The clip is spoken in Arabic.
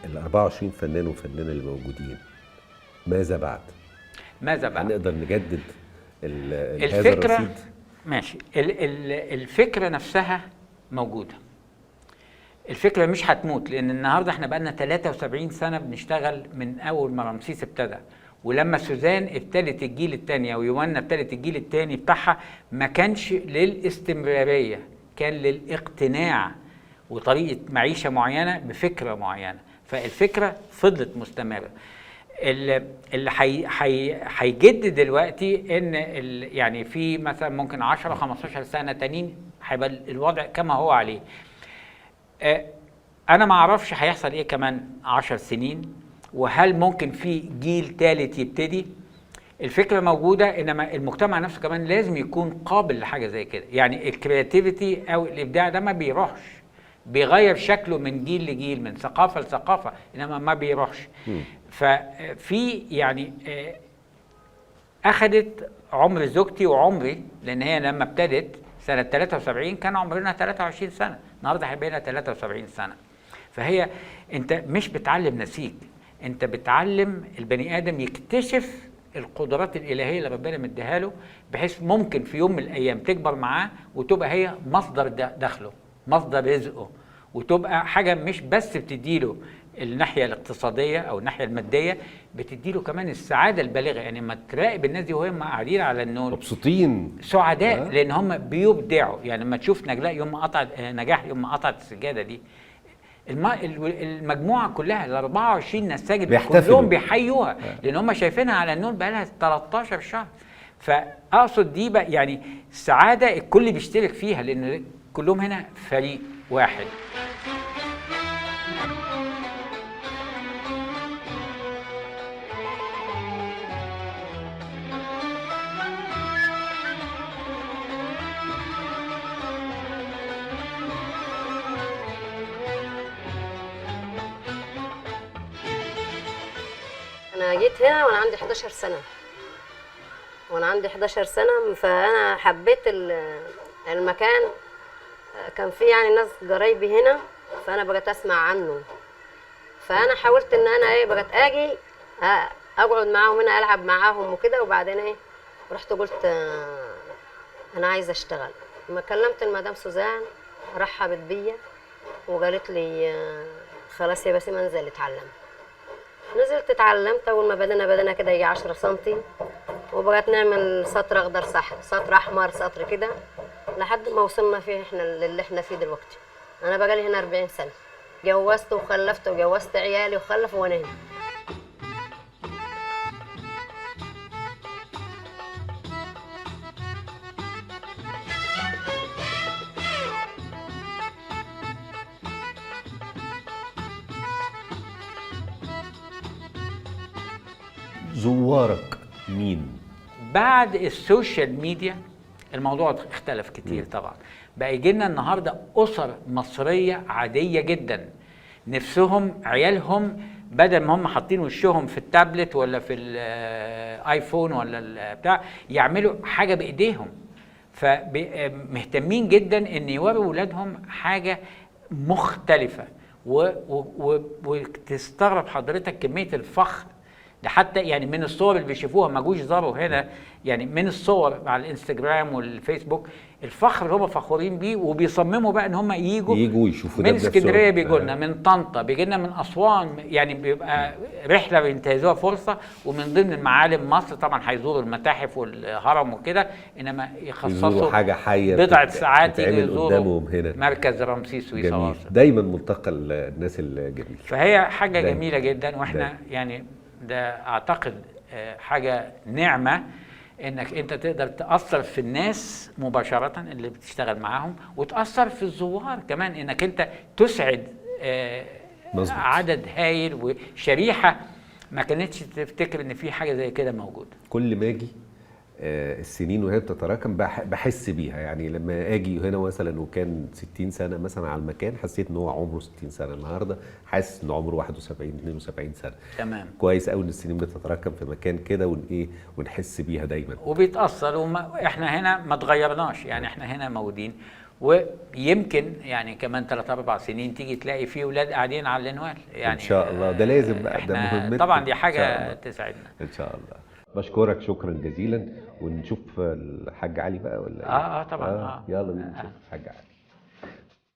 ال 24 فنان وفنانه اللي موجودين، ماذا بعد؟ ماذا بعد؟ هنقدر نجدد هذا الفكرة الرصيد؟ ماشي. الفكرة نفسها موجودة. الفكرة مش هتموت، لأن النهاردة احنا بقالنا 73 سنة بنشتغل من أول ما رمسيس ابتدى، ولما سوزان ابتدت الجيل الثاني أو يوانا ابتدت الجيل الثاني بتاعها، ما كانش للاستمرارية، كان للاقتناع وطريقة معيشة معينة بفكرة معينة. فالفكرة فضلت مستمرة. اللي هيجدد دلوقتي ان يعني في مثلا ممكن 10 15 سنه تانيين هيبقى الوضع كما هو عليه. انا ما اعرفش هيحصل ايه كمان 10 سنين، وهل ممكن في جيل ثالث يبتدي. الفكره موجوده، انما المجتمع نفسه كمان لازم يكون قابل لحاجه زي كده. يعني الكرياتيفيتي او الابداع ده ما بيروحش، بيغير شكله من جيل لجيل، من ثقافه لثقافه، انما ما بيروحش. ففي يعني اخذت عمر زوجتي وعمري، لان هي لما ابتدت سنه 73 كان عمرنا 23 سنه، النهارده هيبقى لنا 73 سنه. فهي انت مش بتعلم نسيج، انت بتعلم البني ادم يكتشف القدرات الالهيه اللي ربنا مديها له، بحيث ممكن في يوم من الايام تكبر معاه وتبقى هي مصدر دخله، مصدر رزقه، وتبقى حاجه مش بس بتديله الناحيه الاقتصاديه او الناحيه الماديه، بتديله كمان السعاده البالغه. يعني لما تراقب الناس دي وهم قاعدين على النور مبسوطين سعداء، لان هم بيبدعوا. يعني لما تشوف نجلاء يوم ما قطعت نجاح يوم ما قطعت السجاده دي، المجموعه كلها ال 24 نساجد كلهم بيحيوها، لان هم شايفينها على النور بقى لها 13 شهر. فاقصد دي بقى يعني السعاده الكل بيشترك فيها، لان كلهم هنا فريق واحد. أنا جيت هنا وأنا عندي 11 سنة، فأنا حبيت المكان. كان في يعني ناس قرايبي هنا، فأنا بقيت أسمع عنه، فأنا حاولت إن أنا بقيت أجي أقعد معاهم هنا، ألعب معاهم وكده. وبعدين رحت قلت أنا عايزة أشتغل. لما كلمت المدام سوزان رحبت بيا وقالت لي خلاص يا بسيمة انزل اتعلم. نزلت اتعلمت. اول ما بدنا كده يجي 10 سنتي، وبقيت نعمل سطر اخضر، صح، سطر احمر، سطر كده، لحد ما وصلنا فيه احنا اللي احنا فيه دلوقتي. انا بقالي هنا 40 سنه، جوزت وخلفت وجوزت عيالي وخلفوا وانا هنا. زوارك مين؟ بعد السوشيال ميديا الموضوع اختلف كتير طبعا. بقى يجي لنا النهارده اسر مصريه عاديه جدا، نفسهم عيالهم بدل ما هم حاطين وشهم في التابلت ولا في الايفون ولا بتاع، يعملوا حاجه بايديهم. فمهتمين جدا ان يوروا اولادهم حاجه مختلفه، وتستغرب حضرتك كميه الفخر ده. حتى يعني من الصور اللي بيشوفوها ما جوش زاروا هنا، يعني من الصور على الانستجرام والفيسبوك، الفخر اللي هم فخورين بيه، وبيصمموا بقى ان هم يجوا يشوفوا من اسكندريه، بيجوا لنا من طنطا، بيجي لنا من اسوان. يعني بيبقى رحله بينتهزوها فرصه. ومن ضمن المعالم مصر طبعا هيزوروا المتاحف والهرم وكده، انما يخصصوا حاجه حيه بضعه ساعات يجوا يزوروا مركز رمسيس ويصوروا. دايما ملتقى الناس الجميل. فهي حاجه جميله جدا، واحنا يعني ده اعتقد حاجه نعمه انك انت تقدر تاثر في الناس مباشره اللي بتشتغل معاهم، وتاثر في الزوار كمان، انك انت تسعد عدد هايل وشريحه ما كانتش تفتكر ان في حاجه زي كده موجوده. كل ما اجي السنين وهي بتتراكم بحس بيها. يعني لما اجي هنا مثلا وكان 60 سنه مثلا على المكان، حسيت ان هو عمره 60 سنه. النهارده حاسس ان عمره 71 72 سنه. تمام. كويس قوي ان السنين بتتراكم في مكان كده ونحس بيها دايما وبيتاثر. احنا هنا ما اتغيرناش، يعني احنا هنا موجودين ويمكن يعني كمان 3 4 سنين تيجي تلاقي فيه ولاد قاعدين على الانوال يعني. ان شاء الله، ده لازم بقى، ده إحنا مهمتنا. طبعا دي إن شاء الله. حاجه تسعدنا. ان شاء الله. بشكرك شكرا جزيلا، ونشوف الحاج علي بقى ولا ايه؟ طبعا. يلا بينا نشوف الحاج علي.